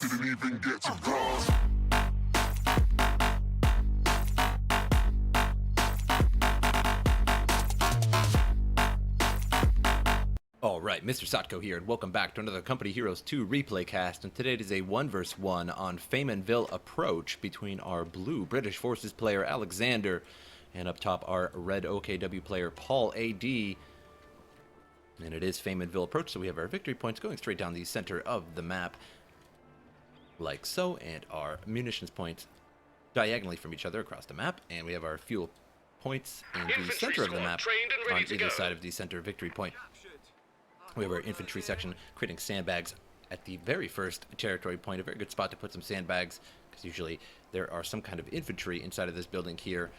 Didn't even get to cross. Alright, MrSotko here, and welcome back to another Company Heroes 2 replay cast, and today it is a 1 vs 1 on Faymonville approach between our blue British Forces player Alexander, and up top our red OKW player Paul.A.D. And it is Faymonville approach, so we have our victory points going straight down the center of the map, like so, and our munitions points diagonally from each other across the map, and we have our fuel points in the center of the map on either side of the center victory point. We have our infantry section creating sandbags at the very first territory point, a very good spot to put some sandbags, because usually there are some kind of infantry inside of this building here.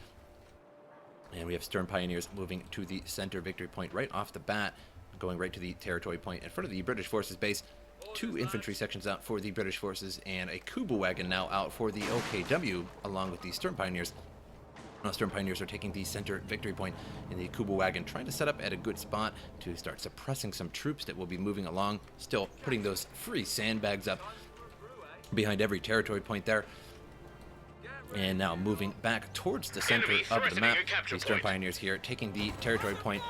And we have Stern Pioneers moving to the center victory point right off the bat, going right to the territory point in front of the British Forces base. 2 infantry sections out for the British Forces, and a Kubu wagon now out for the OKW, along with the Stern Pioneers. Now, Stern Pioneers are taking the center victory point in the Kubu wagon, trying to set up at a good spot to start suppressing some troops that will be moving along, still putting those free sandbags up behind every territory point there. And now moving back towards the center of the map, the Stern Pioneers here taking the territory point,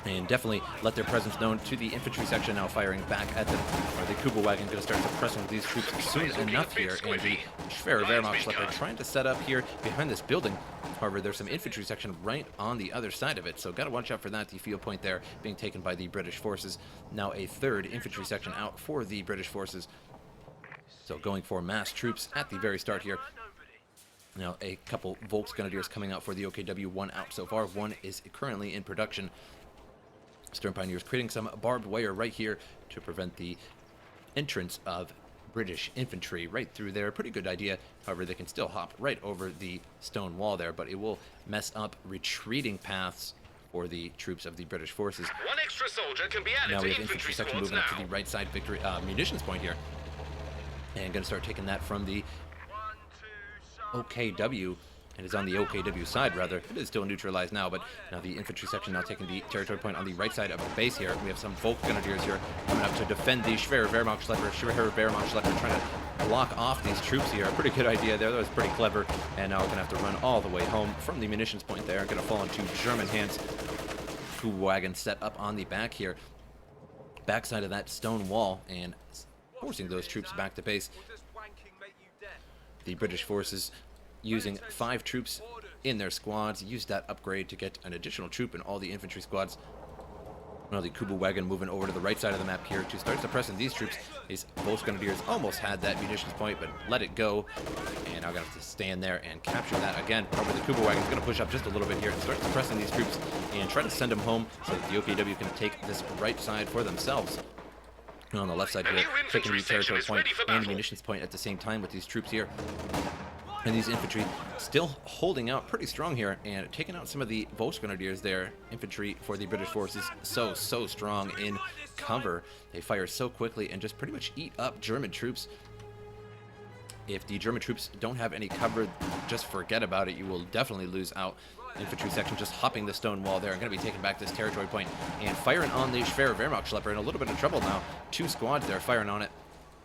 and definitely let their presence known to the infantry section, now firing back at them. Or the Kubu wagon going to start suppressing these troops soon enough here, and the Schwer Wehrmacht trying to set up here behind this building. However, there's some infantry section right on the other side of it, so got to watch out for that. The field point there being taken by the British Forces. Now a 3rd infantry section out for the British Forces. So going for mass troops at the very start here. Now a couple Volksgrenadiers coming out for the OKW, 1 out so far, 1 is currently in production. Stern Pioneers creating some barbed wire right here to prevent the entrance of British infantry right through there. Pretty good idea. However, they can still hop right over the stone wall there, but it will mess up retreating paths for the troops of the British Forces. 1 extra soldier can be added now to we have infantry section moving up to the right side victory munitions point here, and going to start taking that from the OKW. It is on the OKW side, rather. It is still neutralized now, but now the infantry section now taking the territory point on the right side of the base here. We have some Volksgrenadiers here coming up to defend the Schwer Wehrmacht trying to block off these troops here. A pretty good idea there. That was pretty clever. And now we're going to have to run all the way home from the munitions point there. Going to fall into German hands. Kubu wagon set up on the back here. Backside of that stone wall, and forcing those troops back to base. The British Forces using 5 troops in their squads, used that upgrade to get an additional troop in all the infantry squads. Now the Kubu wagon moving over to the right side of the map here to start suppressing these troops. These Volksgrenadiers almost had that munitions point, but let it go. And now I'm going to have to stand there and capture that again. However, the Kubu wagon is going to push up just a little bit here and start suppressing these troops and try to send them home so that the OKW can take this right side for themselves. And on the left side here, taking the territory point and munitions point at the same time with these troops here. And these infantry still holding out pretty strong here and taking out some of the Volksgrenadiers there. Infantry for the British Forces so strong in cover. They fire so quickly and just pretty much eat up German troops. If the German troops don't have any cover, just forget about it. You will definitely lose out. Infantry section just hopping the stone wall there and going to be taking back this territory point and firing on the Schwer Wehrmacht in a little bit of trouble now. 2 squads there firing on it.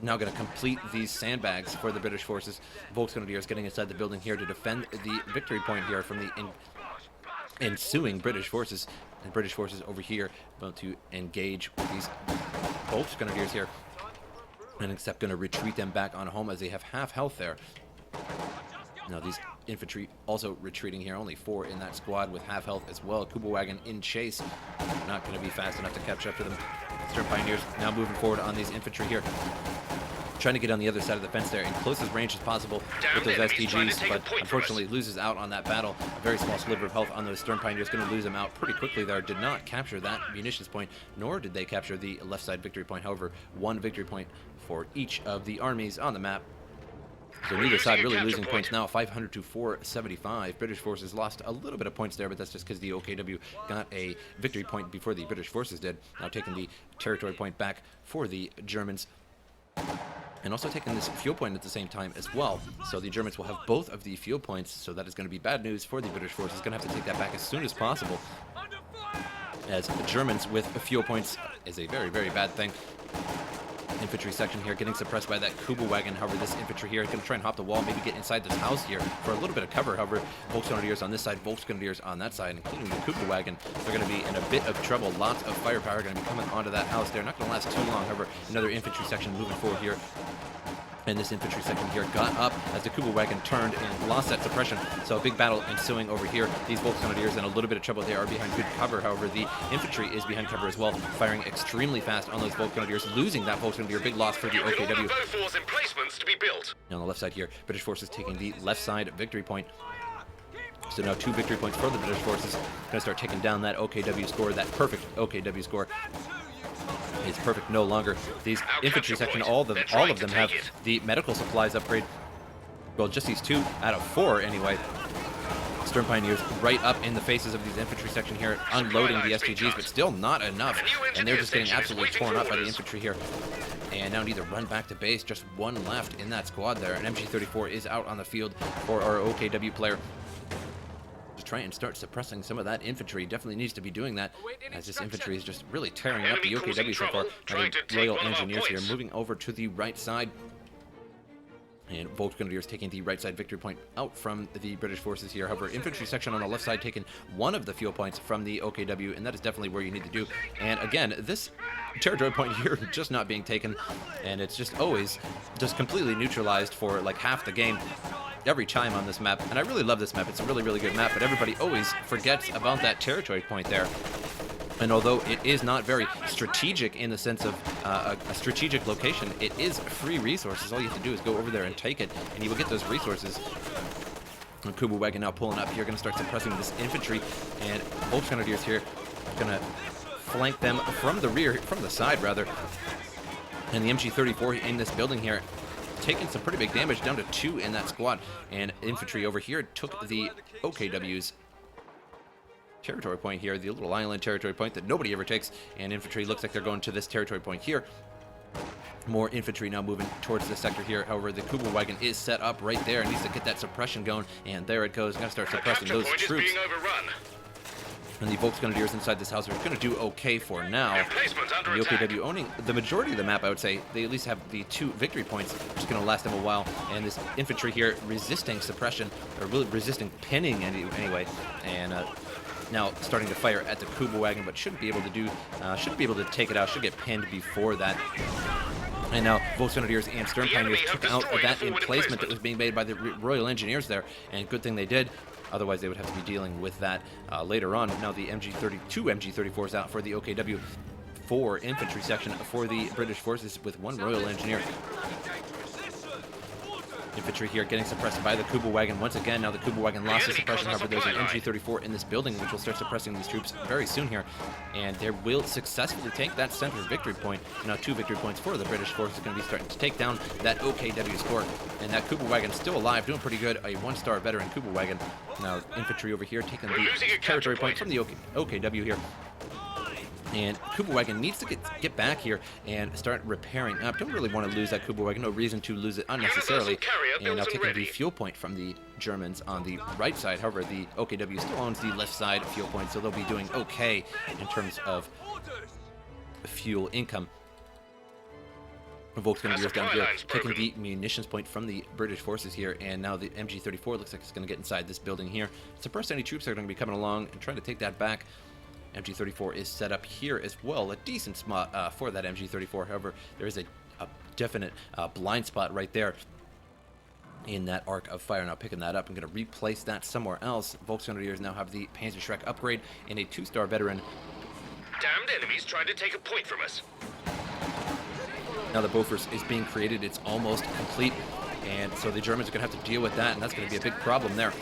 Now going to complete these sandbags for the British Forces. Volksgrenadiers getting inside the building here to defend the victory point here from the ensuing British Forces. And British Forces over here about to engage with these Volksgrenadiers here. And except going to retreat them back on home as they have half health there. Now these infantry also retreating here, only 4 in that squad with half health as well. Kubu wagon in chase, not going to be fast enough to catch up to them. Stern Pioneers now moving forward on these infantry here, trying to get on the other side of the fence there in closest range as possible with those STGs, but unfortunately loses out on that battle. A very small sliver of health on those Stern Pioneers, going to lose them out pretty quickly there. Did not capture that munitions point, nor did they capture the left side victory point. However, 1 victory point for each of the armies on the map. So neither side really losing points now, 500 to 475. British Forces lost a little bit of points there, but that's just because the OKW got a victory point before the British Forces did. Now taking the territory point back for the Germans. And also taking this fuel point at the same time as well. So the Germans will have both of the fuel points, so that is going to be bad news for the British Forces. Going to have to take that back as soon as possible. as the Germans with fuel points is a very, very bad thing. infantry section here getting suppressed by that Kuba wagon. However, this infantry here is going to try and hop the wall, maybe get inside this house here for a little bit of cover. However, Volksgrenadiers on this side, Volksgrenadiers on that side, including the Kuba wagon, they're going to be in a bit of trouble. Lots of firepower going to be coming onto that house. They're not going to last too long. However, another infantry section moving forward here. And this infantry section here got up as the Kuba wagon turned and lost that suppression. So a big battle ensuing over here. These Volksgrenadiers in a little bit of trouble. They are behind good cover. However, the infantry is behind cover as well, firing extremely fast on those Volksgrenadiers, losing that Volksgrenadier. Big loss for the OKW. Both emplacements to be built. And on the left side here, British forces taking the left side victory point. So now 2 victory points for the British forces. Going to start taking down that OKW score, that perfect OKW score. It's perfect no longer. These infantry section, all of them have the medical supplies upgrade. Well, just these 2 out of 4 anyway. Stern Pioneers right up in the faces of these infantry section here, unloading the STGs, but still not enough. And they're just getting absolutely torn up by the infantry here. And now need to run back to base. Just 1 left in that squad there. And MG34 is out on the field for our OKW player. Try and start suppressing some of that infantry. Definitely needs to be doing that, as this infantry is just really tearing up the OKW so far. The Royal Engineers here moving over to the right side. And Volksgrenadiers taking the right side victory point out from the British forces here. However, infantry section on the left side taking 1 of the fuel points from the OKW, and that is definitely where you need to do. And again, this territory point here just not being taken, and it's just always just completely neutralized for like half the game. Every time on this map, and I really love this map. It's a really, really good map, but everybody always forgets about that territory point there. And although it is not very strategic in the sense of a strategic location, it is free resources. All you have to do is go over there and take it, and you will get those resources. And Kuba wagon now pulling up here, going to start suppressing this infantry, and Volksgrenadiers here going to flank them from the rear, from the side rather. And the MG34 in this building here, taking some pretty big damage, down to 2 in that squad. And infantry over here took the OKW's territory point here, the little island territory point that nobody ever takes. And infantry looks like they're going to this territory point here. More infantry now moving towards this sector here. However, the Kuba wagon is set up right there and needs to get that suppression going. And there it goes. Going to start suppressing those troops. And the Volksgrenadiers inside this house are going to do okay for now. And the OKW owning the majority of the map, I would say. They at least have the 2 victory points, which is going to last them a while. And this infantry here resisting suppression, or really resisting pinning anyway. And now starting to fire at the Kuba wagon, but shouldn't be able to take it out. Should get pinned before that. And now Volksgrenadiers and Stern Pioneers took out that emplacement that was being made by the Royal Engineers there. And good thing they did. Otherwise, they would have to be dealing with that later on. Now the MG32 MG34s out for the OKW. 4 infantry section for the British forces with 1 Royal Engineer. Infantry here getting suppressed by the Kuba wagon once again. Now the Kuba wagon lost the suppression. However, there's an MG34 in this building, which will start suppressing these troops very soon here. And they will successfully take that center victory point. Now 2 victory points for the British forces, going to be starting to take down that OKW score. And that Kuba wagon still alive, doing pretty good. A 1-star veteran Kuba wagon. Now infantry over here taking the territory point from the OKW here. And Kuba wagon needs to get back here and start repairing up. Don't really want to lose that Kuba wagon. No reason to lose it unnecessarily. And now taking the fuel point from the Germans on the right side. However, the OKW still owns the left side fuel point, so they'll be doing okay in terms of fuel income. Volksgrenadiers down here taking the munitions point from the British forces here, and now the MG34 looks like it's going to get inside this building here. Suppress any troops that are going to be coming along and trying to take that back. MG34 is set up here as well, a decent spot for that MG34. However, there is a definite blind spot right there in that arc of fire. Now picking that up, I'm going to replace that somewhere else. Volksgrenadiers now have the Panzerschreck upgrade and a 2-star veteran. Damned enemies trying to take a point from us. Now the Bofors is being created. It's almost complete. And so the Germans are going to have to deal with that, and that's going to be a big problem there.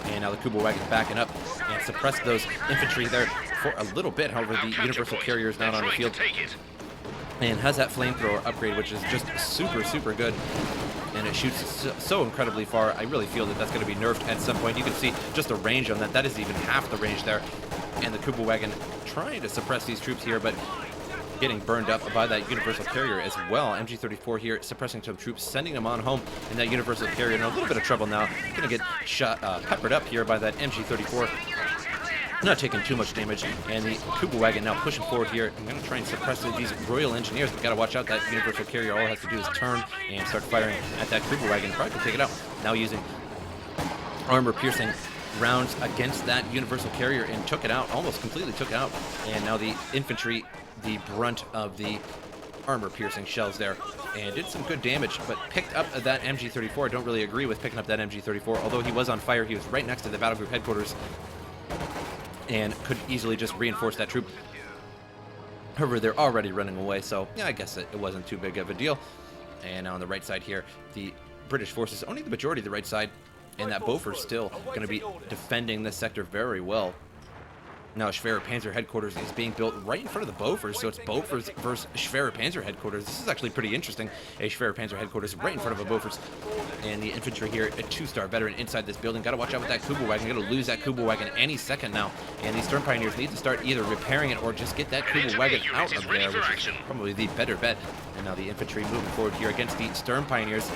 And now the Kuba wagon backing up and suppress those infantry there for a little bit. However, the Universal Carrier is not on the field and has that flamethrower upgrade, which is just super, super good. And it shoots so incredibly far. I really feel that that's going to be nerfed at some point. You can see just the range on that. That is even half the range there. And the Kuba wagon trying to suppress these troops here, but getting burned up by that Universal Carrier as well. MG34 here suppressing some troops, sending them on home, and that Universal Carrier in a little bit of trouble now. Going to get shot, peppered up here by that MG34. not taking too much damage, and the Kuba wagon now pushing forward here. I'm going to try and suppress these Royal Engineers, but got to watch out. That Universal Carrier, all it has to do is turn and start firing at that Kuba wagon. Probably can take it out. Now using armor-piercing rounds against that Universal Carrier and took it out, almost completely took it out. And now the infantry, the brunt of the armor-piercing shells there, and did some good damage, but picked up that MG34. I don't really agree with picking up that MG34, although he was on fire. He was right next to the battle group headquarters and could easily just reinforce that troop. However, they're already running away, so yeah, I guess it wasn't too big of a deal. And now on the right side here, the British forces owning the majority of the right side, and that Beaufort's still going to be defending this sector very well. Now, Schwerer Panzer Headquarters is being built right in front of the Beauforts, so it's Beauforts versus Schwerer Panzer Headquarters. This is actually pretty interesting. A Schwerer Panzer Headquarters right in front of a Beauforts. And the infantry here, a 2-star veteran inside this building. Got to watch out with that Kuba wagon. Going to lose that Kuba wagon any second now. And these Stern Pioneers need to start either repairing it or just get that Kuba wagon out of there, which is probably the better bet. And now the infantry moving forward here against the Stern Pioneers,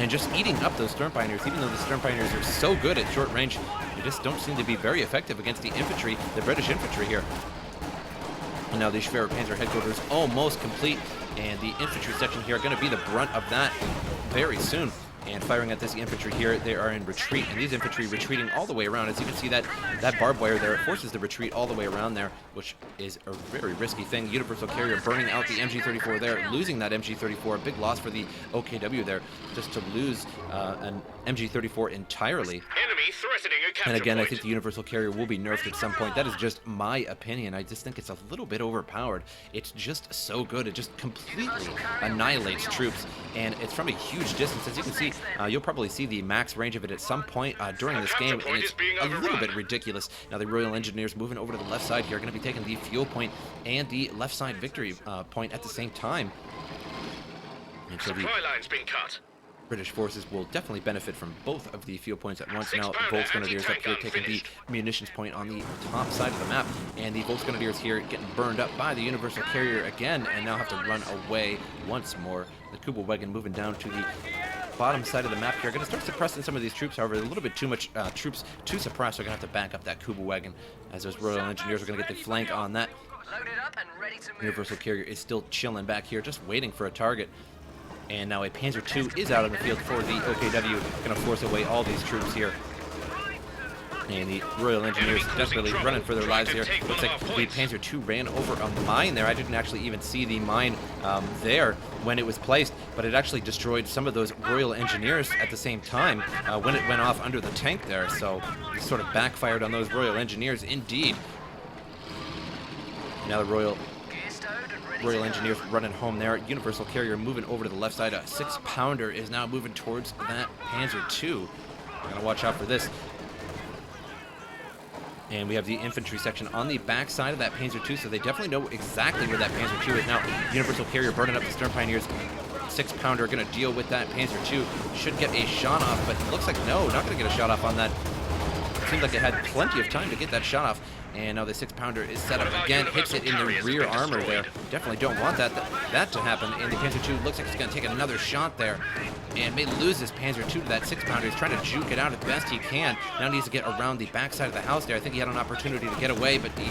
and just eating up those Stern Pioneers. Even though the Stern Pioneers are so good at short range, they just don't seem to be very effective against the infantry, the British infantry here. And now the Schwerer Panzer Headquarters almost complete, and the infantry section here are going to be the brunt of that very soon. And firing at this infantry here, they are in retreat, and these infantry retreating all the way around. As you can see, that barbed wire there, it forces the retreat all the way around there, which is a very risky thing. Universal Carrier burning out the MG34 there, losing that MG34, a big loss for the OKW there, just to lose an MG34 entirely. Enemy threatening a capture And again, point. I think the Universal Carrier will be nerfed at some point. That is just my opinion. I just think it's a little bit overpowered. It's just so good. It just completely annihilates troops, and it's from a huge distance. As you can see, you'll probably see the max range of it at some point during this game, and it's a little bit ridiculous. Now the Royal Engineers moving over to the left side here are going to be taking the fuel point and the left side victory point at the same time. And so the Supply lines being cut. British forces will definitely benefit from both of the fuel points at once. Now, Volksgrenadiers up here taking the munitions point on the top side of the map, and the Volksgrenadiers here getting burned up by the Universal Carrier again, and now have to run away once more. The Kuba wagon moving down to the bottom side of the map here. Going to start suppressing some of these troops. However, a little bit too much troops to suppress. They're going to have to back up that Kuba wagon, as those Royal Engineers are going to get the flank on that. Universal Carrier is still chilling back here, just waiting for a target. And now a Panzer II is out on the field for the OKW, going to force away all these troops here. And the Royal Engineers desperately running for their lives here. Looks like the Panzer II ran over a mine there. I didn't actually even see the mine there when it was placed, but it actually destroyed some of those Royal Engineers at the same time when it went off under the tank there. So it sort of backfired on those Royal Engineers indeed. Now the Royal Engineers running home there. Universal Carrier moving over to the left side. A 6-pounder is now moving towards that Panzer II. Gotta watch out for this. And we have the infantry section on the back side of that Panzer II, so they definitely know exactly where that Panzer II is. Now, Universal Carrier burning up the Stern Pioneers. 6-pounder going to deal with that Panzer II. Should get a shot off, but it looks like no, not going to get a shot off on that. It seems like it had plenty of time to get that shot off. And now the 6-pounder is set up again, hits it in the rear armor there. Definitely don't want that to happen. And the Panzer II looks like it's going to take another shot there, and may lose this Panzer II to that 6-pounder. He's trying to juke it out as best he can. Now needs to get around the backside of the house there. I think he had an opportunity to get away, but he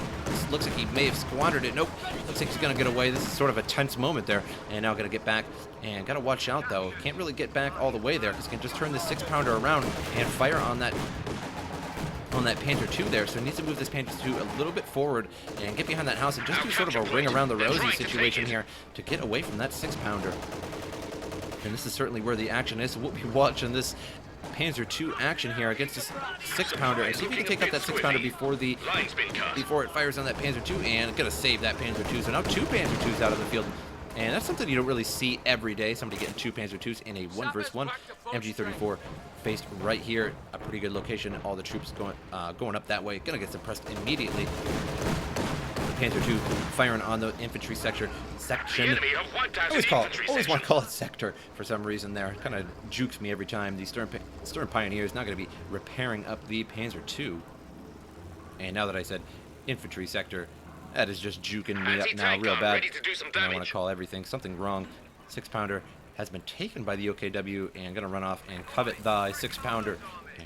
looks like he may have squandered it. Nope, looks like he's going to get away. This is sort of a tense moment there. And now going to get back, and got to watch out though. Can't really get back all the way there, because he can just turn this 6-pounder around and fire on that Panzer II there, so he needs to move this Panzer II a little bit forward and get behind that house and just do sort of a ring around the rosy situation here to get away from that 6-pounder. And this is certainly where the action is, so we'll be watching this Panzer II action here against this 6-pounder and see if we can take out that 6-pounder before it fires on that Panzer II, and gonna save that Panzer II. So now 2 Panzer IIs out of the field. And that's something you don't really see every day. Somebody getting 2 Panzer IIs in a 1 versus 1. MG34 faced right here. A pretty good location. All the troops going up that way. Gonna get suppressed immediately. The Panzer II firing on the infantry section. I always want to call it sector for some reason there. It kind of jukes me every time. The Stern Pioneers not going to be repairing up the Panzer II. And now that I said infantry sector, that is just juking me up now real bad. And I want to call everything something wrong. 6-pounder has been taken by the OKW and going to run off and covet the 6-pounder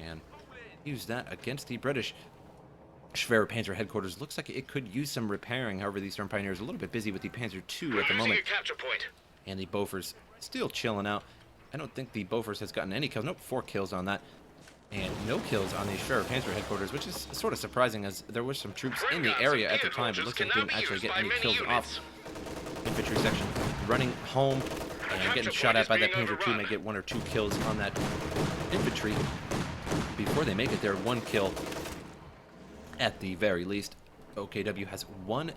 and use that against the British. Schwerer Panzer headquarters looks like it could use some repairing. However, the Eastern Pioneers are a little bit busy with the Panzer II at the Losing moment. a capture point. And the Bofors still chilling out. I don't think the Bofors has gotten any kills. Nope, 4 kills on that. And no kills on the Schwerer Panzer headquarters, which is sort of surprising as there were some troops in the area at the time. It looks like they didn't actually get any kills off. Infantry section running home and getting shot at by that Panzer II. May get 1 or 2 kills on that infantry before they make it their 1 kill at the very least. OKW has 1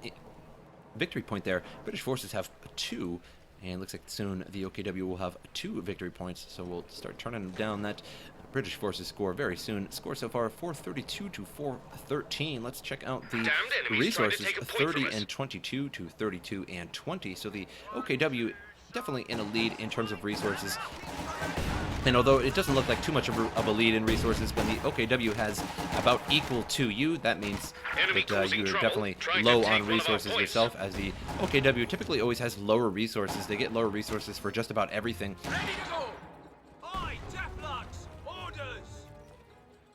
victory point there. British forces have 2. And looks like soon the OKW will have 2 victory points. So we'll start turning down that British forces score very soon. Score so far 432 to 413. Let's check out the resources. 30 and 22 to 32 and 20. So the OKW definitely in a lead in terms of resources. And although it doesn't look like too much of a lead in resources, when the OKW has about equal to you, that means that you are definitely low on resources yourself, as the OKW typically always has lower resources. They get lower resources for just about everything.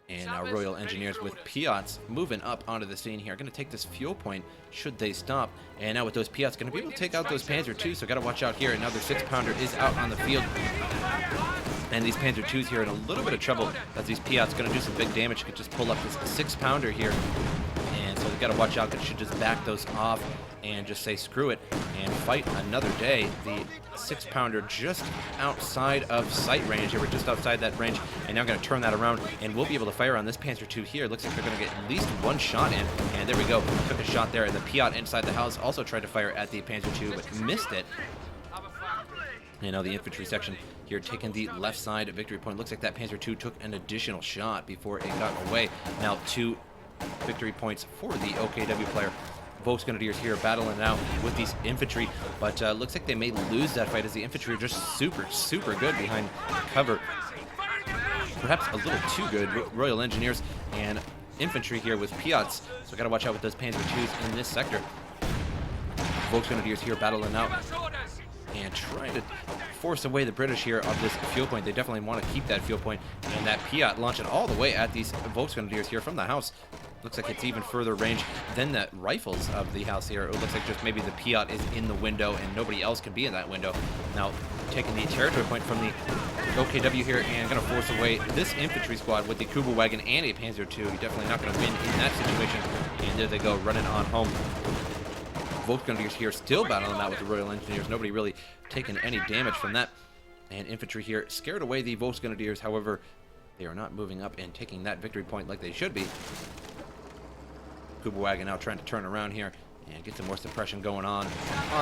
And now Royal Engineers with Piats moving up onto the scene here. Going to take this fuel point should they stop. And now with those Piats, going to be able to take out those Panzer II, so got to watch out here. Another 6-pounder is out on the field. And these Panzer IIs here in a little bit of trouble, as these Piats going to do some big damage. Could just pull up this 6-pounder here. And so they got to watch out, because should just back those off and just say screw it and fight another day. The 6-pounder just outside of sight range. They were just outside that range, and now going to turn that around, and we'll be able to fire on this Panzer II here. Looks like they're going to get at least 1 shot in, and there we go. Took a shot there, and the Piat inside the house also tried to fire at the Panzer II, but missed it. You know, the infantry section here taking the left side victory point. Looks like that Panzer II took an additional shot before it got away. Now 2 victory points for the OKW player. Volksgrenadiers here battling it out with these infantry, but looks like they may lose that fight, as the infantry are just super good behind cover. Perhaps a little too good. Royal Engineers and infantry here with Piats, so got to watch out with those Panzer IIs in this sector. Volksgrenadiers here battling out and trying to force away the British here of this fuel point. They definitely want to keep that fuel point, and that Piat launching all the way at these Volksgrenadiers here from the house. Looks like it's even further range than the rifles of the house here. It looks like just maybe the Piat is in the window and nobody else can be in that window. Now taking the territory point from the OKW here and going to force away this infantry squad with the Kubelwagen and a Panzer II. Definitely not going to win in that situation. And there they go, running on home. Volksgrenadiers here still battling out with the Royal Engineers. Nobody really taking any damage from that. And infantry here scared away the Volksgrenadiers. However, they are not moving up and taking that victory point like they should be. Kubelwagen now trying to turn around here and get some more suppression going on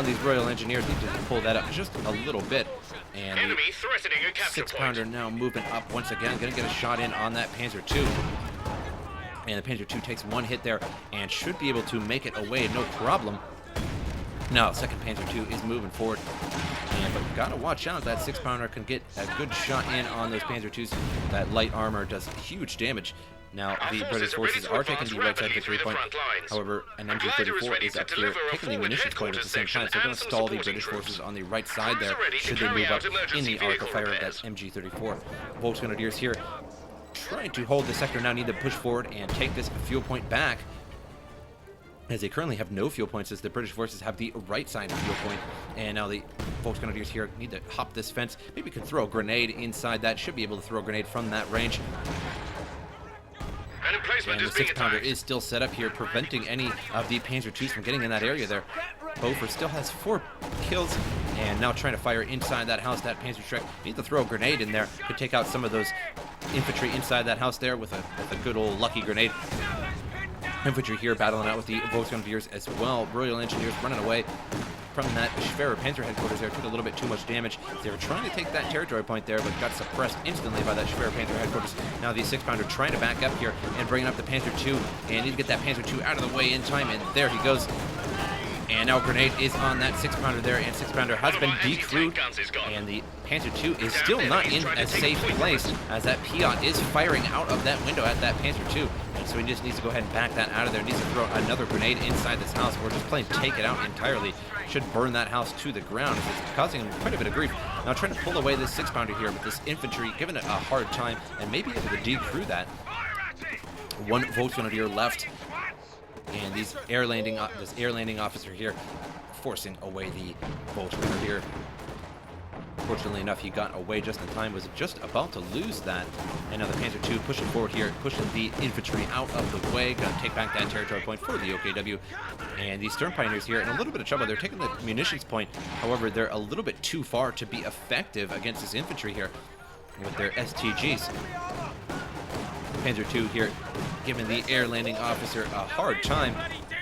these Royal Engineers. Need to pull that up just a little bit. And enemy threatening a capture 6-pounder now moving up once again. Going to get a shot in on that Panzer II. And the Panzer II takes 1 hit there and should be able to make it away, no problem. Now, 2nd Panzer II is moving forward. But gotta watch out. That 6-pounder can get a good shot in on those Panzer IIs. That light armor does huge damage. Now, the British forces are taking the right side victory point. However, an MG34 is up here taking the munitions point at the same time. So they're going to stall the British forces on the right side there should they move up in the arc of fire of that MG34. Volksgrenadiers here trying to hold the sector now, need to push forward and take this fuel point back, as they currently have no fuel points, as the British forces have the right side fuel point. And now the Volksgrenadiers here need to hop this fence. Maybe could throw a grenade inside that. Should be able to throw a grenade from that range. And the 6-pounder is still set up here, preventing any of the Panzer IIs from getting in that area there. Bofors still has 4 kills, and now trying to fire inside that house. That Panzer Shrek needs to throw a grenade in there. Could take out some of those infantry inside that house there with a good old lucky grenade. Infantry here battling out with the Volksgrenadiers as well. Royal Engineers running away from that Schwerer Panzer headquarters there. Took a little bit too much damage. They were trying to take that territory point there, but got suppressed instantly by that Schwerer Panzer headquarters. Now the 6-pounder trying to back up here and bringing up the Panzer II, and need to get that Panzer II out of the way in time, and there he goes. And now a grenade is on that 6-pounder there, and 6-pounder has been decrewed, and the Panzer II is still not in a safe place, as that Piat is firing out of that window at that Panzer II. And so he just needs to go ahead and back that out of there. Needs to throw another grenade inside this house, or just plain take it out entirely. Should burn that house to the ground. It's causing him quite a bit of grief. Now trying to pull away this 6-pounder here with this infantry, giving it a hard time, and maybe able to decrew that. 1 Volksgrenadier left. And this air landing officer here forcing away the Volt Grenadier. Fortunately enough, he got away just in time, was just about to lose that. And now the Panzer II pushing forward here, pushing the infantry out of the way, gonna take back that territory point for the OKW. And these Stern Pioneers here in a little bit of trouble. They're taking the munitions point. However, they're a little bit too far to be effective against this infantry here with their STGs. Panzer II here giving the air landing officer a hard time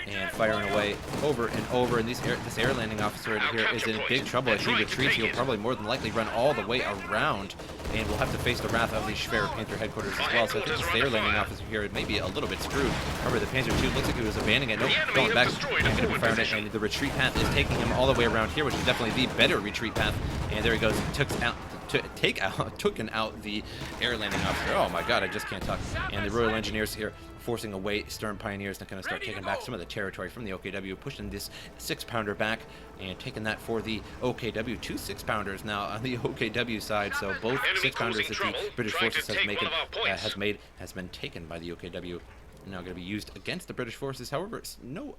and firing away over and over. And this air landing officer here is in big trouble. As he retreats, he'll probably more than likely run all the way around, and we'll have to face the wrath of the Schwer Panther headquarters as well. So I think this air landing officer here may be a little bit screwed. However, the Panzer II looks like he was abandoning it. Nope, going back and going to be firing it. And the retreat path is taking him all the way around here, which is definitely the better retreat path. And there he goes. Taken out the air landing officer. Oh my god, I just can't talk. And the Royal Engineers here forcing away Stern Pioneers and going to start taking back some of the territory from the OKW, pushing this 6-pounder back and taking that for the OKW. 2 6-pounders now on the OKW side. So both 6-pounders that the British forces has been taken by the OKW. Now going to be used against the British forces. However, it's no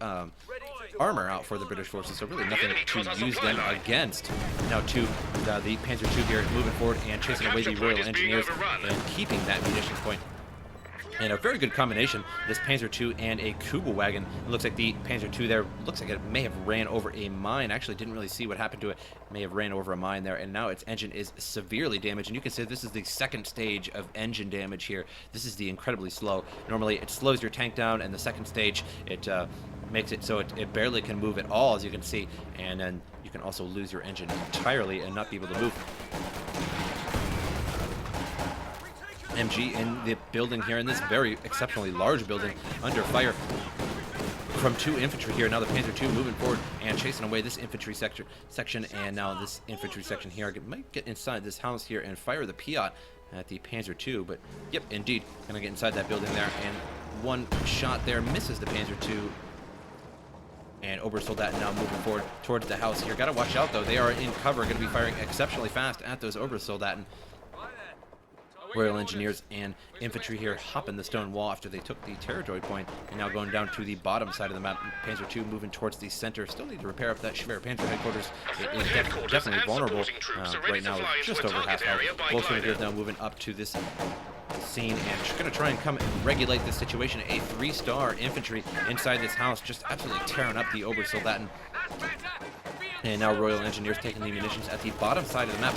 armor out for the British forces, so really nothing to use them against. Now to the Panzer II here moving forward and chasing away the Royal Engineers and keeping that munitions point. And a very good combination, this Panzer II and a Kübelwagen. It looks like the Panzer II there, looks like it may have ran over a mine. Actually, didn't really see what happened to it. May have ran over a mine there, and now its engine is severely damaged. And you can say this is the second stage of engine damage here. This is the incredibly slow. Normally, it slows your tank down, and the second stage, it makes it so it barely can move at all, as you can see. And then you can also lose your engine entirely and not be able to move. MG in the building here, in this very exceptionally large building, under fire from 2 infantry here. Now the Panzer II moving forward and chasing away this infantry section, and now this infantry section here might get inside this house here and fire the Paod at the Panzer II. But yep, indeed, gonna get inside that building there, and one shot there misses the Panzer II. And Obersoldaten now moving forward towards the house here. Gotta watch out though, they are in cover, gonna be firing exceptionally fast at those Obersoldaten. Royal Engineers and infantry here hopping the stone wall after they took the territory point, and now going down to the bottom side of the map. Panzer II moving towards the center. Still need to repair up that Schwer Panzer headquarters. It is definitely vulnerable right now, just over half health. Both Grenadiers now moving up to this scene and just going to try and come and regulate this situation. A 3-star infantry inside this house, just absolutely tearing up the Obersoldaten. And now Royal Engineers taking the munitions at the bottom side of the map.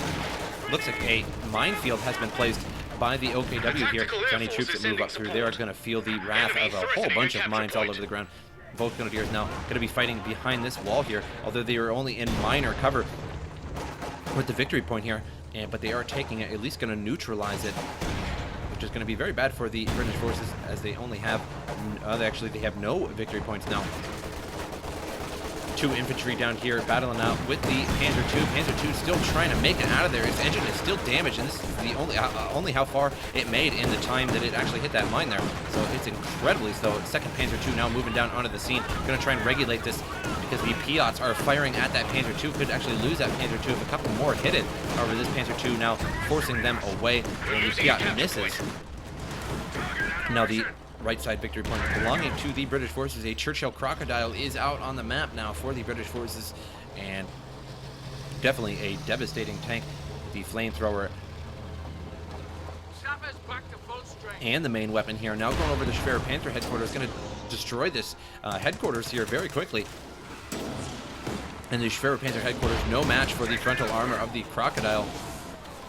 Looks like a minefield has been placed by the OKW here. So any troops that move up through there are going to feel the wrath of a whole bunch of mines all over the ground. Both Grenadiers now going to be fighting behind this wall here, although they are only in minor cover with the victory point here. But they are taking it, at least going to neutralize it, which is going to be very bad for the British forces, as they only have, they have no victory points now. 2 infantry down here battling out with the Panzer II. Panzer II still trying to make it out of there. Its engine is still damaged, and this is the only how far it made in the time that it actually hit that mine there. So it's incredibly slow. 2nd Panzer II now moving down onto the scene. Going to try and regulate this because the Paods are firing at that Panzer II. Could actually lose that Panzer II if a couple more hit it. However, this Panzer II now forcing them away, and the Paod misses. Now the right side victory point belonging to the British forces. A Churchill Crocodile is out on the map now for the British forces, and definitely a devastating tank. The flamethrower and the main weapon here now going over the Schwer Panther headquarters, going to destroy this headquarters here very quickly. And the Schwer Panther headquarters no match for the frontal armor of the Crocodile,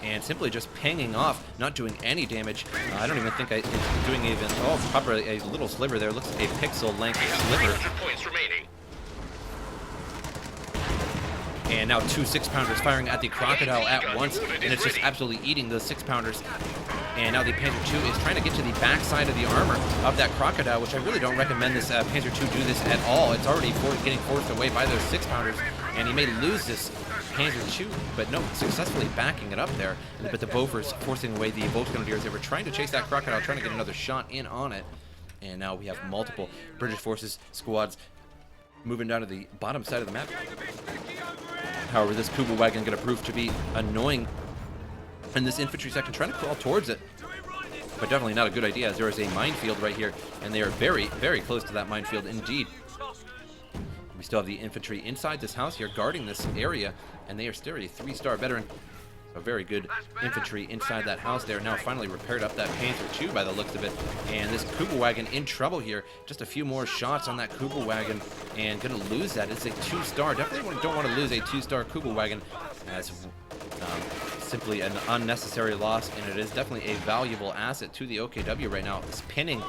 and simply just pinging off, not doing any damage. I don't even think it's doing even, proper a little sliver there. Looks like a pixel length sliver. And now 2 6-pounders firing at the Crocodile at once, and it's just absolutely eating those 6-pounders. And now the Panzer II is trying to get to the back side of the armor of that Crocodile, which I really don't recommend this Panzer II do this at all. It's already getting forced away by those 6-pounders, and he may lose this Panzer II, but no, successfully backing it up there. But the Bofors forcing away the Volt Grenadiers. They were trying to chase that Crocodile, trying to get another shot in on it. And now we have multiple British forces squads moving down to the bottom side of the map. However, this Kübelwagen going to prove to be annoying, and this infantry section trying to crawl towards it. but definitely not a good idea, as there is a minefield right here, and they are very, very close to that minefield indeed. We still have the infantry inside this house here guarding this area, and they are still a 3-star veteran. So very good infantry inside that house there. Now finally repaired up that Panzer II by the looks of it. And this Kubelwagen in trouble here. Just a few more shots on that Kubelwagen and going to lose that. It's a 2-star. Definitely don't want to lose a 2-star Kubelwagen as simply an unnecessary loss, and it is definitely a valuable asset to the OKW right now. It's pinning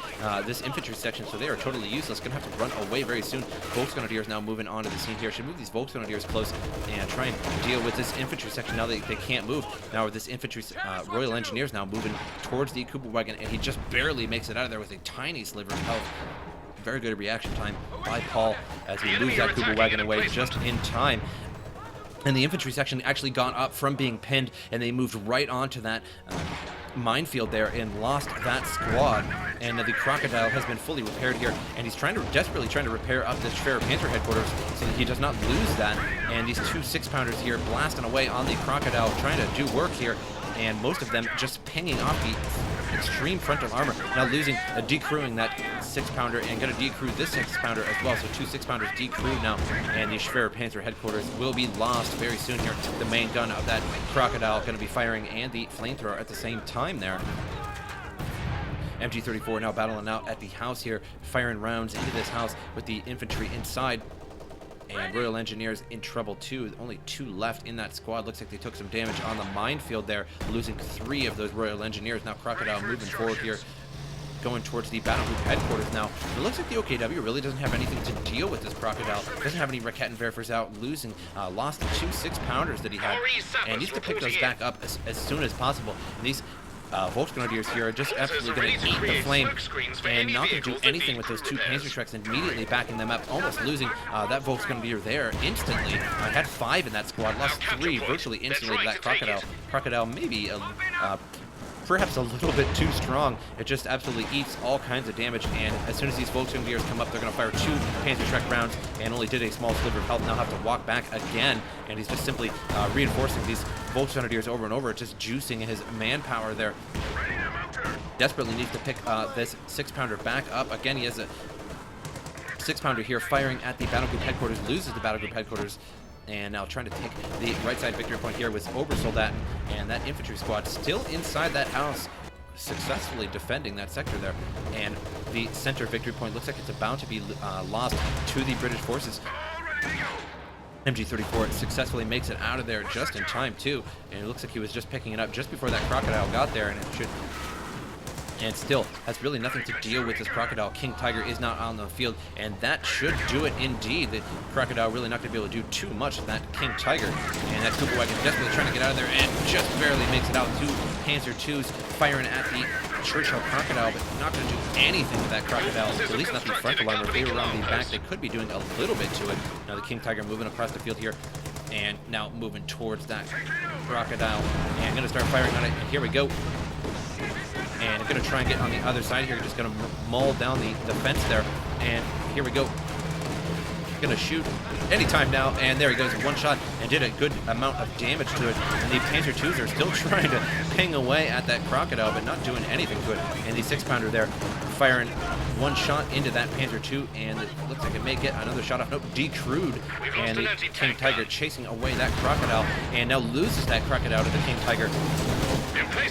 this infantry section, so they are totally useless. Gonna have to run away very soon. Volksgrenadiers now moving on to the scene here. Should move these Volksgrenadiers close and try and deal with this infantry section. Now they can't move. Now with this infantry, Royal Engineers now moving towards the Kubelwagen, and he just barely makes it out of there with a tiny sliver of health. Very good reaction time by Paul as he moves that Kubelwagen away just in time. And the infantry section actually got up from being pinned, and they moved right onto that minefield there and lost that squad. And the Crocodile has been fully repaired here, and he's desperately trying to repair up this Schwerer Panther headquarters so that he does not lose that. And these 2 6-pounders here blasting away on the Crocodile, trying to do work here, and most of them just pinging off the extreme frontal armor. Now losing, decrewing that 6-pounder, and going to decrew this 6-pounder as well. So 2 6-pounders decrewed now, and the Schwerer Panther headquarters will be lost very soon here. The main gun of that Crocodile going to be firing, and the flamethrower at the same time there. MG34 now battling out at the house here, firing rounds into this house with the infantry inside. And Royal Engineers in trouble too. Only 2 left in that squad. Looks like they took some damage on the minefield there, losing 3 of those Royal Engineers. Now Crocodile moving forward here, going towards the battle group headquarters now. It looks like the OKW really doesn't have anything to deal with this Crocodile. Doesn't have any Raketenwerfers out, losing, lost the 2 6-pounders that he had, and needs to pick those back up as soon as possible. And these Volksgrenadiers here are just absolutely going to eat the flame and not going to do anything with those 2 Panzerschrecks, immediately backing them up, almost losing that Volksgrenadier there instantly. I had 5 in that squad, lost 3 virtually instantly to that Crocodile. Crocodile maybe perhaps a little bit too strong. It just absolutely eats all kinds of damage, and as soon as these Volksgrenadiers come up, they're going to fire 2 Panzerschreck rounds, and only did a small sliver of health. Now have to walk back again, and he's just simply reinforcing these Volksgrenadiers over and over, just juicing his manpower there. Desperately needs to pick this 6-pounder back up. Again, he has a 6-pounder here firing at the battle group headquarters, loses the battle group headquarters. And now trying to take the right side victory point here with Obersoldaten, and that infantry squad still inside that house, successfully defending that sector there. And the center victory point looks like it's about to be lost to the British forces. MG34 successfully makes it out of there just in time too, and it looks like he was just picking it up just before that Crocodile got there, and it should. And still has really nothing to deal with this Crocodile. King Tiger is not on the field, and that should do it indeed. The Crocodile really not going to be able to do too much to that King Tiger. And that Kubelwagen desperately trying to get out of there, and just barely makes it out. 2 Panzer IIs firing at the Churchill Crocodile, but not going to do anything to that Crocodile. At least not the frontal armor. If they were on the back, they could be doing a little bit to it. Now the King Tiger moving across the field here, and now moving towards that Crocodile, and going to start firing on it. And here we go. And going to try and get on the other side here. Just going to maul down the fence there. And here we go. Going to shoot anytime now. And there he goes. 1 shot and did a good amount of damage to it. And the Panzer IIs are still trying to ping away at that Crocodile, but not doing anything to it. And the 6-pounder there firing 1 shot into that Panzer II. And it looks like it may get another shot off. Nope, decrewed. And the King Tiger chasing away that Crocodile. And now loses that Crocodile to the King Tiger.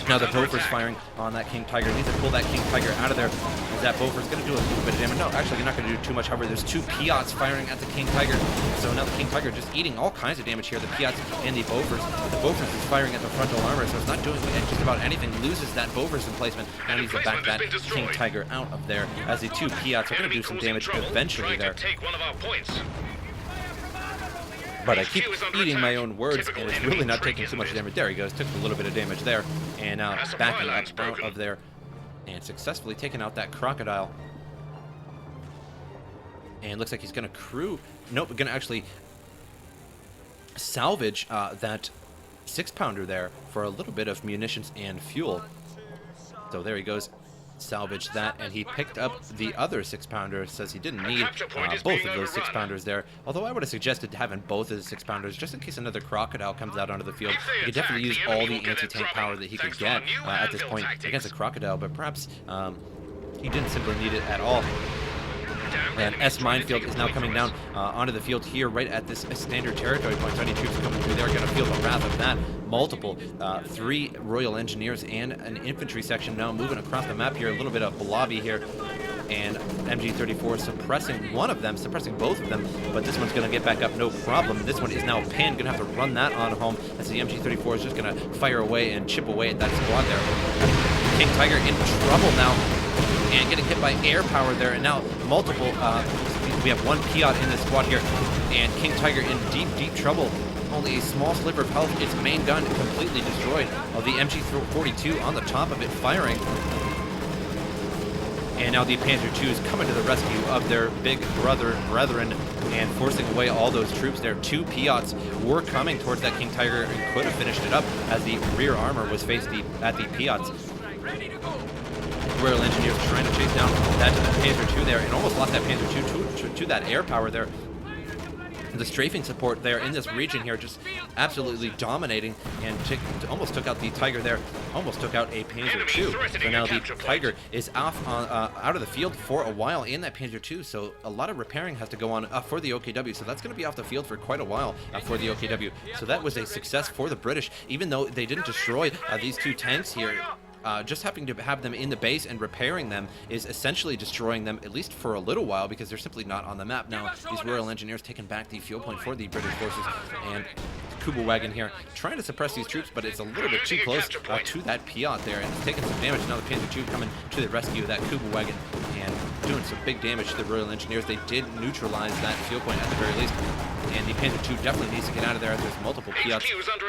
Now the Bofors firing on that King Tiger. Needs to pull that King Tiger out of there. As that Bofors going to do a little bit of damage. No, actually, you're not going to do too much. However, there's 2 Piats firing at the King Tiger. So now the King Tiger just eating all kinds of damage here. The Piats and the Bofors. The Bofors is firing at the frontal armor, so it's not doing just about anything. Loses that Bofors emplacement. Now needs to back that King Tiger out of there. As the 2 Piats are going to do some damage eventually there. But I keep eating my own words, and it's really not taking too much damage. There he goes. Took a little bit of damage there. And now backing up out of there. And successfully taking out that Crocodile. And looks like he's going to crew. Nope, going to actually salvage that 6-pounder there for a little bit of munitions and fuel. So there he goes. salvaged that, and he picked up the other 6-pounder. Says he didn't need both of those 6-pounders there, although I would have suggested having both of the 6-pounders just in case another crocodile comes out onto the field. He could definitely use all the anti-tank power that he could get at this point against a crocodile, but perhaps he didn't simply need it at all. And S Minefield is now coming down onto the field here right at this standard territory point. So any troops coming through there are going to feel the wrath of that. Multiple, 3 Royal Engineers and an infantry section now moving across the map here. A little bit of blobby here. And MG34 suppressing one of them, suppressing both of them, but this one's going to get back up no problem. This one is now pinned, going to have to run that on home as the MG34 is just going to fire away and chip away at that squad there. King Tiger in trouble now, and getting hit by air power there, and now multiple, we have 1 Paod in this squad here, and King Tiger in deep trouble. Only a small sliver of health, its main gun completely destroyed. The MG42 on the top of it firing. And now the Panzer II is coming to the rescue of their big brethren and forcing away all those troops there. 2 Paods were coming towards that King Tiger and could have finished it up as the rear armor was faced at the Paods. Royal Engineers trying to chase down that Panzer II there, and almost lost that Panzer II to that air power there. The strafing support there in this region here just absolutely dominating, and almost took out the Tiger there, almost took out a Panzer II. So now the Tiger is off out of the field for a while in that Panzer II, so a lot of repairing has to go on for the OKW, so that's going to be off the field for quite a while for the OKW. So that was a success for the British, even though they didn't destroy these 2 tanks here. Just having to have them in the base and repairing them is essentially destroying them, at least for a little while, because they're simply not on the map. Now, these Royal Engineers taking back the fuel point for the British forces, and Kuba Wagon here trying to suppress these troops, but it's a little bit too close to that Paod there, and it's taking some damage. Now the Panzer II coming to the rescue of that Kuba Wagon and doing some big damage to the Royal Engineers. They did neutralize that fuel point at the very least, and the Panzer II definitely needs to get out of there. There's multiple Paods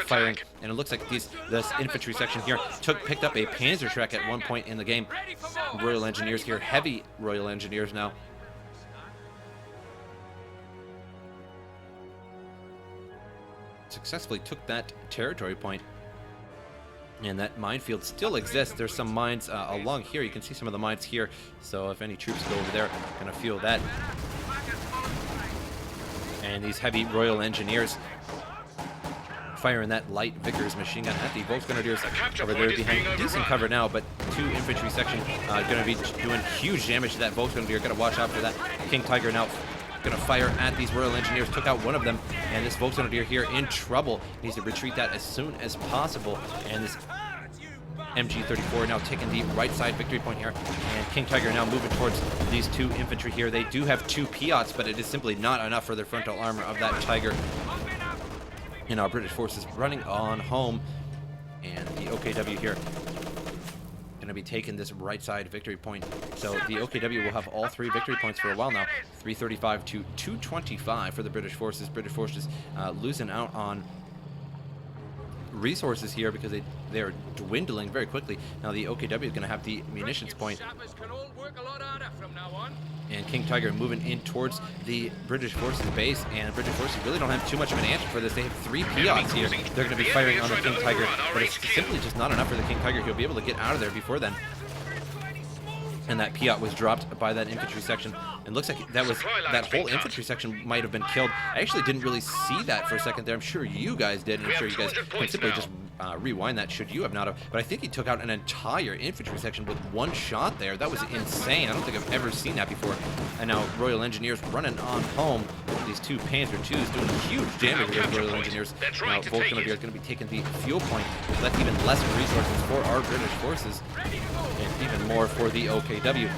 firing, and it looks like this infantry section here picked up a Panzerschreck at one point in the game. Royal Engineers here, heavy Royal Engineers now. Successfully took that territory point, and that minefield still exists. There's some mines along here. You can see some of the mines here, so if any troops go over there, gonna feel that. And these heavy Royal Engineers firing that light Vickers machine gun at the Volksgrenadiers over there behind decent cover now, but 2 infantry section going to be doing huge damage to that Volksgrenadier. Got to watch out for that King Tiger now. Going to fire at these Royal Engineers, took out one of them, and this Volksgrenadier here in trouble. Needs to retreat that as soon as possible, and this MG34 now taking the right side victory point here, and King Tiger now moving towards these 2 infantry here. They do have 2 Paods, but it is simply not enough for the frontal armor of that Tiger. And our British forces running on home, and the OKW here going to be taking this right side victory point. So the OKW will have all 3 victory points for a while now. 335 to 225 for the British forces. British forces losing out on resources here because they're dwindling very quickly. Now the OKW is going to have the munitions point, and King Tiger moving in towards the British forces base, and British forces really don't have too much of an answer for this. They have 3 Paods here. They're going to be firing on the King Tiger, but it's simply just not enough for the King Tiger. He'll be able to get out of there before then. And that Paod was dropped by that infantry section, and looks like that whole infantry section might have been killed. I actually didn't really see that for a second there. I'm sure you guys did, and I'm sure you guys can simply just rewind that should you have not have. But I think he took out an entire infantry section with 1 shot there. That was insane. I don't think I've ever seen that before. And now Royal Engineers running on home. These 2 Panzer IIs doing huge damage to Royal Engineers. Now Volksgrenadier is going to be taking the fuel point. So that's even less resources for our British forces, and even more for the OKW.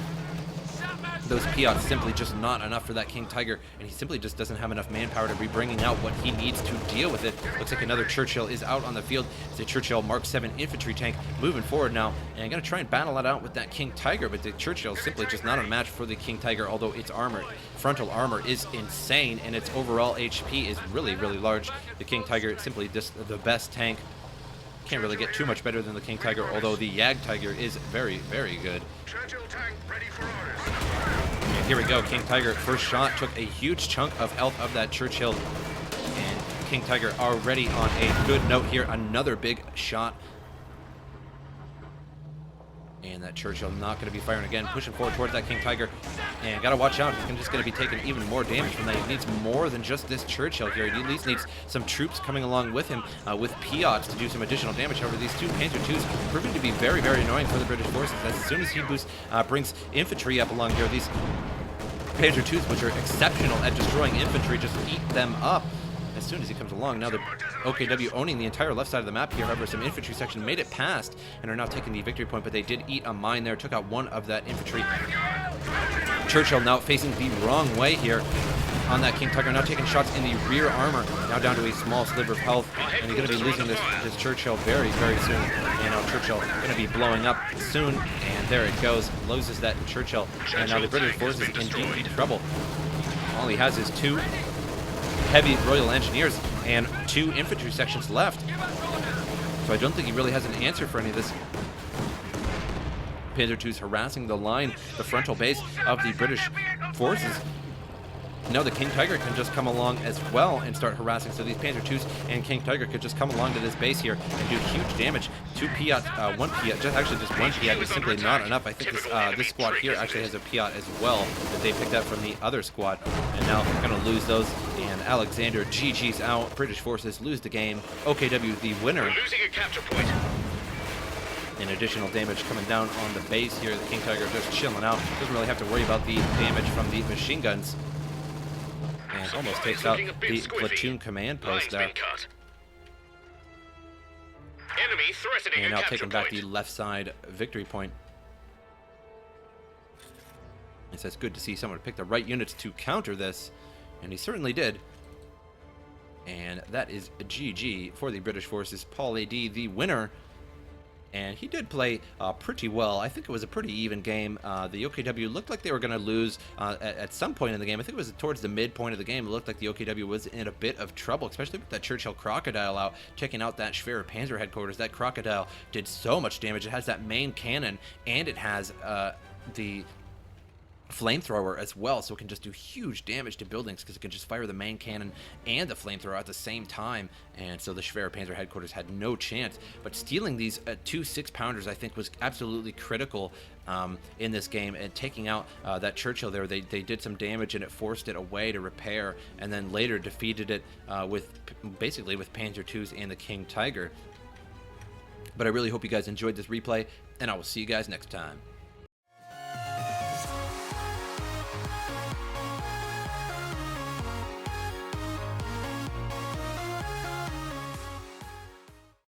Those Paods simply just not enough for that King Tiger, and he simply just doesn't have enough manpower to be bringing out what he needs to deal with it. Looks like another Churchill is out on the field. It's a Churchill Mark 7 infantry tank moving forward now, and I'm going to try and battle it out with that King Tiger, but the Churchill is simply just not a match for the King Tiger, although its frontal armor is insane, and its overall HP is really, really large. The King Tiger is simply just the best tank. Can't really get too much better than the King Tiger, although the Yag Tiger is very, very good. And here we go, King Tiger, first shot, took a huge chunk of health of that Churchill, and King Tiger already on a good note here. Another big shot. And that Churchill not going to be firing again, pushing forward towards that King Tiger. And got to watch out. He's just going to be taking even more damage from that. He needs more than just this Churchill here. He at least needs some troops coming along with him, with Paod to do some additional damage. However, these two Panzer IIs proving to be very, very annoying for the British forces. As soon as he brings infantry up along here, these Panzer IIs, which are exceptional at destroying infantry, just eat them up. As soon as he comes along, now the OKW owning the entire left side of the map here. However, some infantry section made it past and are now taking the victory point, but they did eat a mine there, took out one of that infantry. Churchill now facing the wrong way here on that King Tiger, now taking shots in the rear armor, now down to a small sliver of health, and he's going to be losing this Churchill very, very soon. And now Churchill going to be blowing up soon, and there it goes, loses that Churchill, and now the British forces in deep trouble. All he has is two heavy Royal Engineers and two infantry sections left. So I don't think he really has an answer for any of this. Panzer II's harassing the line, the frontal base of the British forces. Now the King Tiger can just come along as well and start harassing. So these Panzer IIs and King Tiger could just come along to this base here and do huge damage. Two Paod, one Paod, just one Paod is simply not enough. I think this squad here actually has a Paod as well that they picked up from the other squad. And now they're going to lose those. And Alexander, GG's out. British forces lose the game. OKW the winner. We're losing a capture point. And additional damage coming down on the base here. The King Tiger just chilling out. Doesn't really have to worry about the damage from the machine guns. And almost takes out the platoon command post there. Enemy threatening And now a capture taking back point. the left side victory point. It says good to see someone pick the right units to counter this, and he certainly did. And that is a GG for the British forces. Paul.a.D, the winner. And he did play pretty well. I think it was a pretty even game. The OKW looked like they were going to lose at some point in the game. I think it was towards the midpoint of the game. It looked like the OKW was in a bit of trouble, especially with that Churchill Crocodile out, taking out that Schwerer Panzer headquarters. That Crocodile did so much damage. It has that main cannon, and it has the flamethrower as well, so it can just do huge damage to buildings because it can just fire the main cannon and the flamethrower at the same time. And so the Schwerer Panzer headquarters had no chance. But stealing these two 6-pounders, I think, was absolutely critical in this game, and taking out that Churchill there. They did some damage and it forced it away to repair, and then later defeated it basically with Panzer IIs and the King Tiger. But I really hope you guys enjoyed this replay, and I will see you guys next time.